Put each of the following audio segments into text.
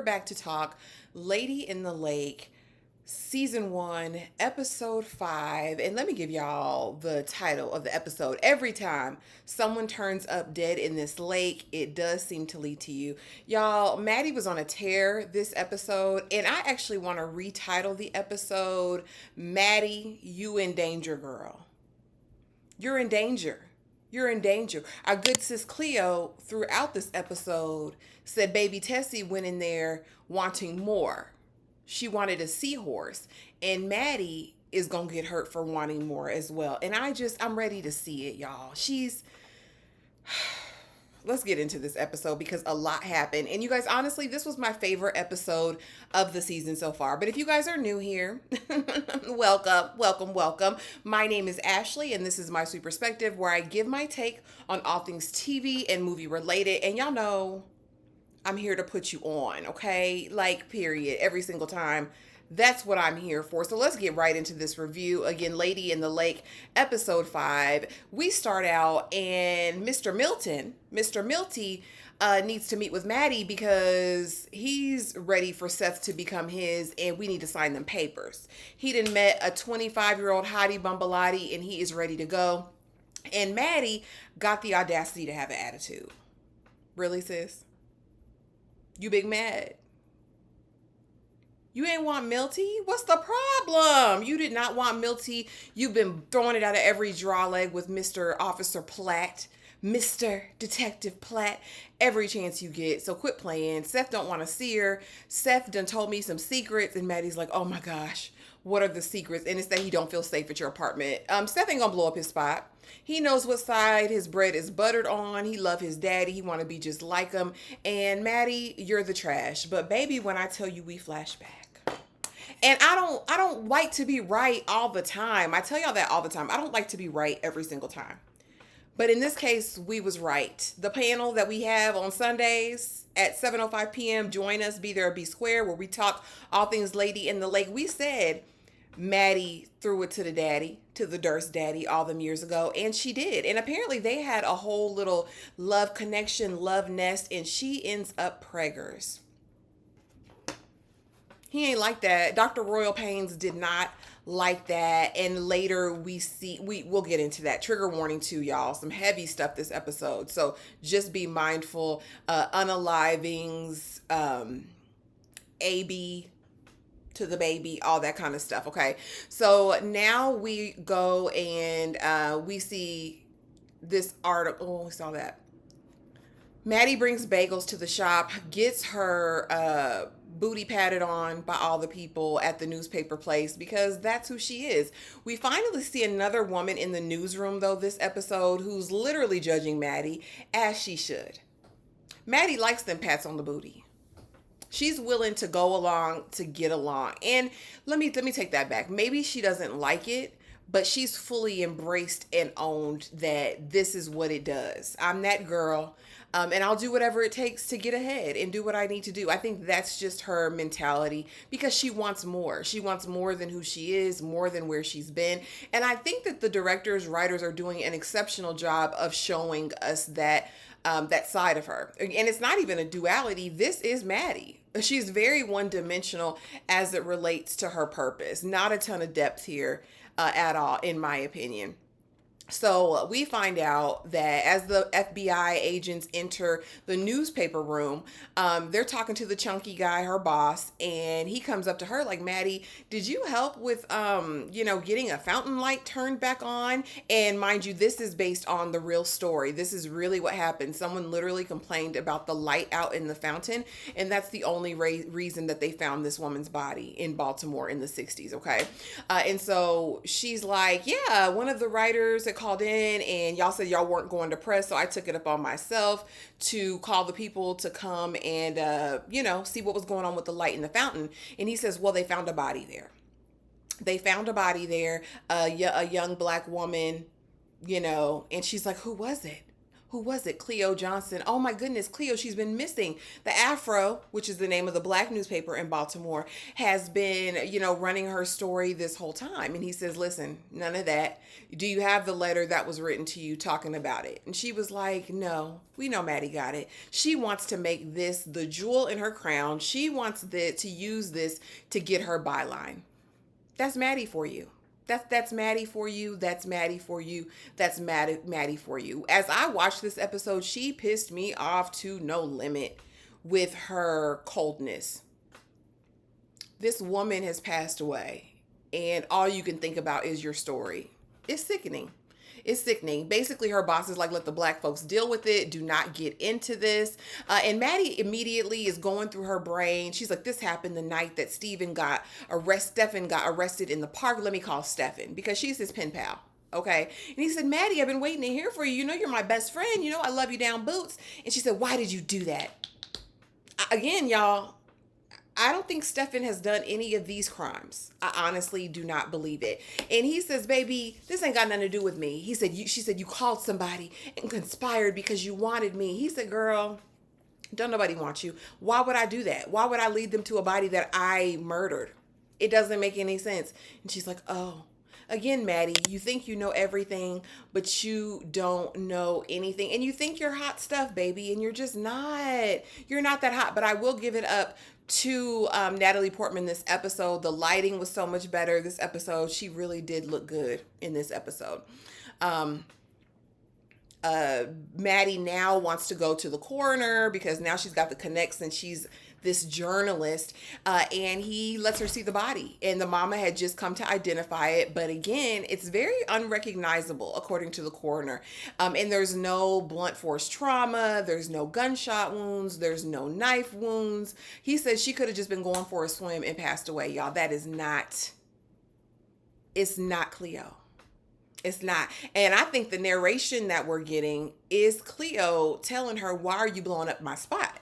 Back to talk Lady in the Lake, season 1, episode 5. And let me give y'all the title of the episode. Every time someone turns up dead in this lake, it does seem to lead to you. Y'all, Maddie was on a tear this episode, and I actually want to retitle the episode, Maddie, You in Danger, Girl. You're in danger. You're in danger. Our good sis Cleo, throughout this episode, said baby Tessie went in there wanting more. She wanted a seahorse. And Maddie is going to get hurt for wanting more as well. And I'm ready to see it, y'all. Let's get into this episode because a lot happened. And you guys, honestly, this was my favorite episode of the season so far. But if you guys are new here, welcome. My name is Ashley, and this is My Sweet Perspective, where I give my take on all things TV and movie related. And y'all know I'm here to put you on, okay? Like, period. Every single time. That's what I'm here for. So let's get right into this review. Again, Lady in the Lake, episode 5. We start out and Mr. Milty needs to meet with Maddie because he's ready for Seth to become his and we need to sign them papers. He done met a 25-year-old hottie bumbalati and he is ready to go. And Maddie got the audacity to have an attitude. Really, sis? You big mad? You ain't want Milty? What's the problem? You did not want Milty. You've been throwing it out of every draw leg with Mr. Officer Platt, Mr. Detective Platt, every chance you get. So quit playing. Seth don't want to see her. Seth done told me some secrets, and Maddie's like, oh my gosh, what are the secrets? And it's that he don't feel safe at your apartment. Seth ain't gonna blow up his spot. He knows what side his bread is buttered on. He love his daddy. He want to be just like him. And Maddie, you're the trash. But baby, when I tell you we flash back. And I don't like to be right all the time. I tell y'all that all the time. I don't like to be right every single time. But in this case, we was right. The panel that we have on Sundays at 7:05 p.m. Join us, Be There or Be Square, where we talk all things Lady in the Lake. We said Maddie threw it to the daddy, to the Durst daddy all them years ago, and she did. And apparently they had a whole little love connection, love nest, and she ends up preggers. He ain't like that. Dr. Royal Pains did not like that. And later we'll get into that. Trigger warning too, y'all. Some heavy stuff this episode. So just be mindful. Unalivings, AB to the baby, all that kind of stuff. Okay. So now we go and we see this article. Oh, we saw that. Maddie brings bagels to the shop, gets her booty patted on by all the people at the newspaper place because that's who she is. We finally see another woman in the newsroom, though, this episode who's literally judging Maddie, as she should. Maddie likes them pats on the booty. She's willing to go along to get along. And let me take that back. Maybe she doesn't like it, but she's fully embraced and owned that this is what it does. I'm that girl. And I'll do whatever it takes to get ahead and do what I need to do. I think that's just her mentality because she wants more. She wants more than who she is, more than where she's been. And I think that the directors, writers are doing an exceptional job of showing us that side of her. And it's not even a duality. This is Maddie. She's very one-dimensional as it relates to her purpose. Not a ton of depth here at all, in my opinion. So we find out that as the FBI agents enter the newspaper room, they're talking to the chunky guy, her boss, and he comes up to her like, Maddie, did you help with, getting a fountain light turned back on? And mind you, this is based on the real story. This is really what happened. Someone literally complained about the light out in the fountain, and that's the only reason that they found this woman's body in Baltimore in the 60s, okay? And so she's like, yeah, one of the writers that called in and y'all said y'all weren't going to press, so I took it up on myself to call the people to come and see what was going on with the light in the fountain. And he says, well, they found a body there. A young black woman, and she's like, who was it? who was it? Cleo Johnson. Oh my goodness, Cleo, she's been missing. The Afro, which is the name of the black newspaper in Baltimore, has been, running her story this whole time. And he says, listen, none of that. Do you have the letter that was written to you talking about it? And she was like, no, we know Maddie got it. She wants to make this the jewel in her crown. She wants to use this to get her byline. That's Maddie for you. That's Maddie for you. That's Maddie for you. That's Maddie for you. As I watched this episode, she pissed me off to no limit with her coldness. This woman has passed away, and all you can think about is your story. It's sickening. It's sickening. Basically, her boss is like, let the black folks deal with it. Do not get into this. And Maddie immediately is going through her brain. She's like, this happened the night that Stephen got arrested in the park. Let me call Stephen because she's his pen pal. Okay. And he said, Maddie, I've been waiting to hear for you. You know, you're my best friend. You know, I love you down boots. And she said, why did you do that? Again, y'all, I don't think Stefan has done any of these crimes. I honestly do not believe it. And he says, baby, this ain't got nothing to do with me. She said, you called somebody and conspired because you wanted me. He said, girl, don't nobody want you. Why would I do that? Why would I lead them to a body that I murdered? It doesn't make any sense. And she's like, oh. Again, Maddie, you think you know everything, but you don't know anything. And you think you're hot stuff, baby, and you're just not. You're not that hot. But I will give it up to Natalie Portman this episode. The lighting was so much better this episode. She really did look good in this episode. Maddie now wants to go to the coroner because now she's got the connects and she's this journalist, and he lets her see the body, and the mama had just come to identify it, but again, it's very unrecognizable according to the coroner. And there's no blunt force trauma, there's no gunshot wounds, there's no knife wounds. He says she could have just been going for a swim and passed away. Y'all, that is not, it's not Cleo. It's not. And I think the narration that we're getting is Cleo telling her, why are you blowing up my spot?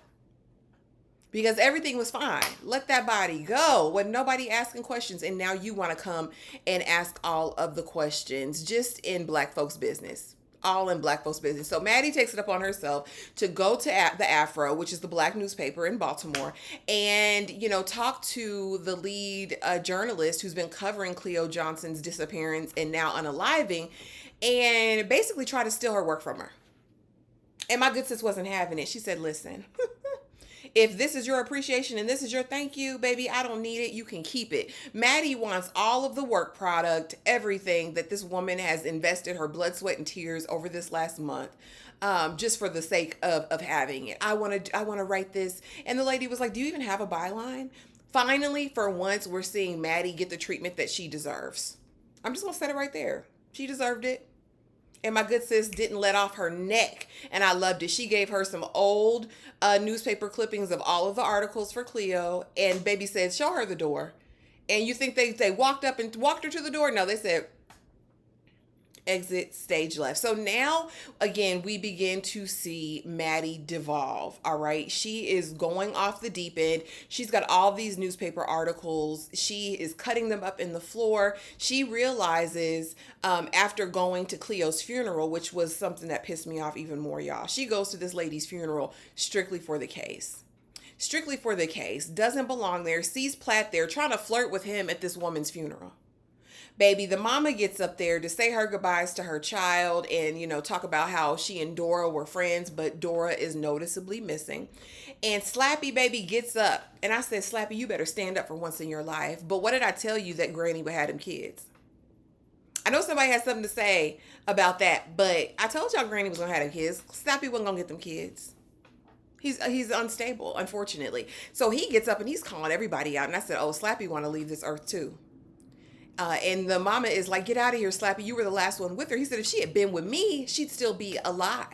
Because everything was fine. Let that body go. With nobody asking questions. And now you want to come and ask all of the questions just in black folks' business. All in black folks' business. So Maddie takes it upon herself to go to the Afro, which is the black newspaper in Baltimore, and, talk to the lead journalist who's been covering Cleo Johnson's disappearance and now unaliving, and basically try to steal her work from her. And my good sis wasn't having it. She said, listen, if this is your appreciation and this is your thank you, baby, I don't need it. You can keep it. Maddie wants all of the work product, everything that this woman has invested her blood, sweat, and tears over this last month, just for the sake of having it. I want to write this. And the lady was like, do you even have a byline? Finally, for once, we're seeing Maddie get the treatment that she deserves. I'm just going to set it right there. She deserved it. And my good sis didn't let off her neck. And I loved it. She gave her some old newspaper clippings of all of the articles for Cleo. And baby said, show her the door. And you think they walked up and walked her to the door? No, they said, exit stage left. So now, again, we begin to see Maddie devolve. All right. She is going off the deep end. She's got all these newspaper articles. She is cutting them up in the floor. She realizes after going to Cleo's funeral, which was something that pissed me off even more, y'all. She goes to this lady's funeral strictly for the case. Strictly for the case. Doesn't belong there. Sees Platt there trying to flirt with him at this woman's funeral. Baby, the mama gets up there to say her goodbyes to her child and, talk about how she and Dora were friends, but Dora is noticeably missing. And Slappy, baby, gets up. And I said, Slappy, you better stand up for once in your life. But what did I tell you that Granny would have them kids? I know somebody has something to say about that, but I told y'all Granny was going to have them kids. Slappy wasn't going to get them kids. He's unstable, unfortunately. So he gets up and he's calling everybody out. And I said, oh, Slappy want to leave this earth too. And the mama is like, get out of here, Slappy. You were the last one with her. He said, if she had been with me, she'd still be alive.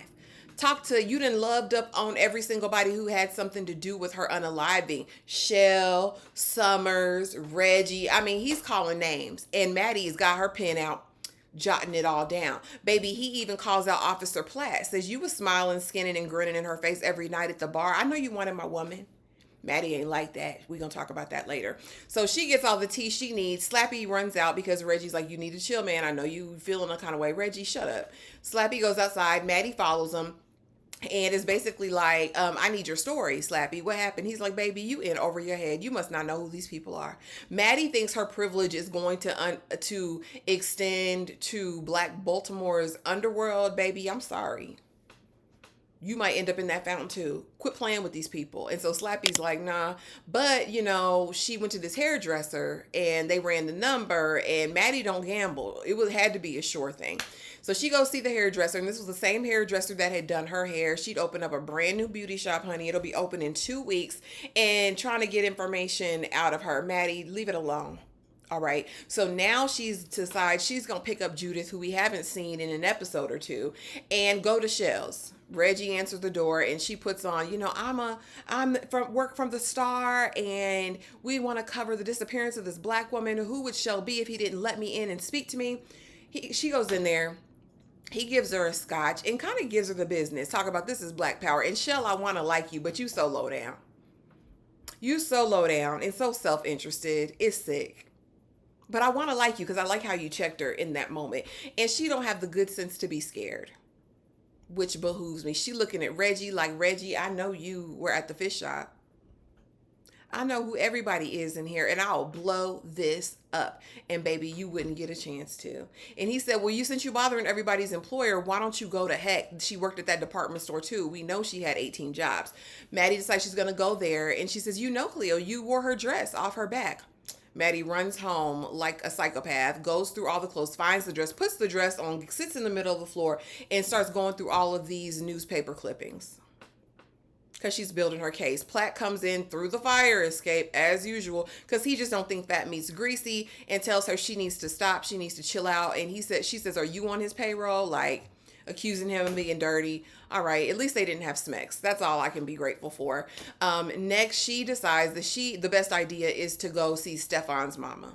You done loved up on every single body who had something to do with her unaliving. Shell, Summers, Reggie. I mean, he's calling names. And Maddie's got her pen out, jotting it all down. Baby, he even calls out Officer Platt. Says, you was smiling, skinning, and grinning in her face every night at the bar. I know you wanted my woman. Maddie ain't like that. We're going to talk about that later. So she gets all the tea she needs. Slappy runs out because Reggie's like, you need to chill, man. I know you feeling a kind of way. Reggie, shut up. Slappy goes outside. Maddie follows him. And it's basically like, I need your story, Slappy. What happened? He's like, baby, you in over your head. You must not know who these people are. Maddie thinks her privilege is going to extend to Black Baltimore's underworld. Baby, I'm sorry. You might end up in that fountain too. Quit playing with these people. And so Slappy's like, nah. But, she went to this hairdresser and they ran the number, and Maddie don't gamble. Had to be a sure thing. So she goes see the hairdresser, and this was the same hairdresser that had done her hair. She'd open up a brand new beauty shop, honey. It'll be open in 2 weeks, and trying to get information out of her. Maddie, leave it alone. All right. So now she's decides she's gonna pick up Judith, who we haven't seen in an episode or two, and go to Shell's. Reggie answers the door, and she puts on, I'm from work from the Star, and we want to cover the disappearance of this Black woman. Who would Shell be if he didn't let me in and speak to me? She goes in there. He gives her a scotch and kind of gives her the business. Talk about, this is Black power. And Shell, I want to like you, but you so low down. You so low down and so self-interested. It's sick. But I want to like you because I like how you checked her in that moment. And she don't have the good sense to be scared, which behooves me. She looking at Reggie like, Reggie, I know you were at the fish shop. I know who everybody is in here, and I'll blow this up. And baby, you wouldn't get a chance to. And he said, well, since you bothering everybody's employer, why don't you go to heck? She worked at that department store too. We know she had 18 jobs. Maddie decides she's going to go there. And she says, Cleo, you wore her dress off her back. Maddie runs home like a psychopath, goes through all the clothes, finds the dress, puts the dress on, sits in the middle of the floor, and starts going through all of these newspaper clippings because she's building her case. Platt comes in through the fire escape as usual because he just don't think fat meat's greasy, and tells her she needs to stop. She needs to chill out. And she says, are you on his payroll? Like, accusing him of being dirty. All right, at least they didn't have Smex. That's all I can be grateful for. Next, she decides that the best idea is to go see Stefan's mama.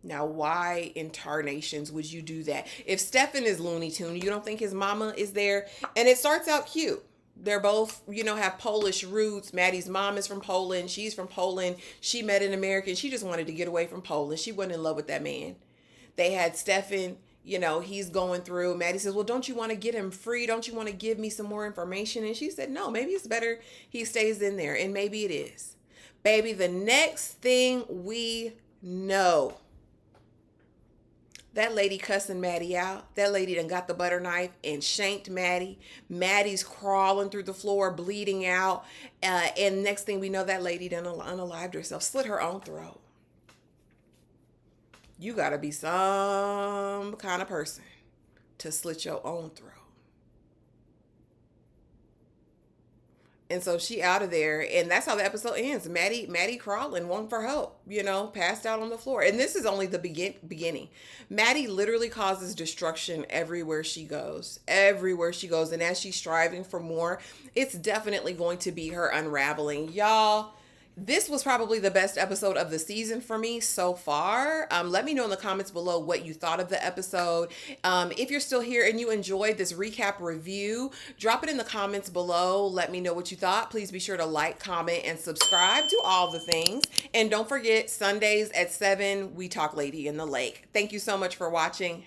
Now, why in tarnations would you do that? If Stefan is Looney Tune, you don't think his mama is there? And it starts out cute. They're both, have Polish roots. Maddie's mom is from Poland. She's from Poland. She met an American. She just wanted to get away from Poland. She wasn't in love with that man. They had Stefan, he's going through. Maddie says, well, don't you want to get him free? Don't you want to give me some more information? And she said, no, maybe it's better he stays in there. And maybe it is. Baby, the next thing we know, that lady cussing Maddie out. That lady done got the butter knife and shanked Maddie. Maddie's crawling through the floor, bleeding out. And next thing we know, that lady done unalived herself, slit her own throat. You got to be some kind of person to slit your own throat. And so she out of there, and that's how the episode ends. Maddie crawling, wanting for help, passed out on the floor. And this is only the beginning. Maddie literally causes destruction everywhere she goes. Everywhere she goes. And as she's striving for more, it's definitely going to be her unraveling. Y'all, this was probably the best episode of the season for me so far. Let me know in the comments below what you thought of the episode. If you're still here and you enjoyed this recap review, drop it in the comments below. Let me know what you thought. Please be sure to like, comment, and subscribe to all the things. And don't forget, Sundays at 7, we talk Lady in the Lake. Thank you so much for watching.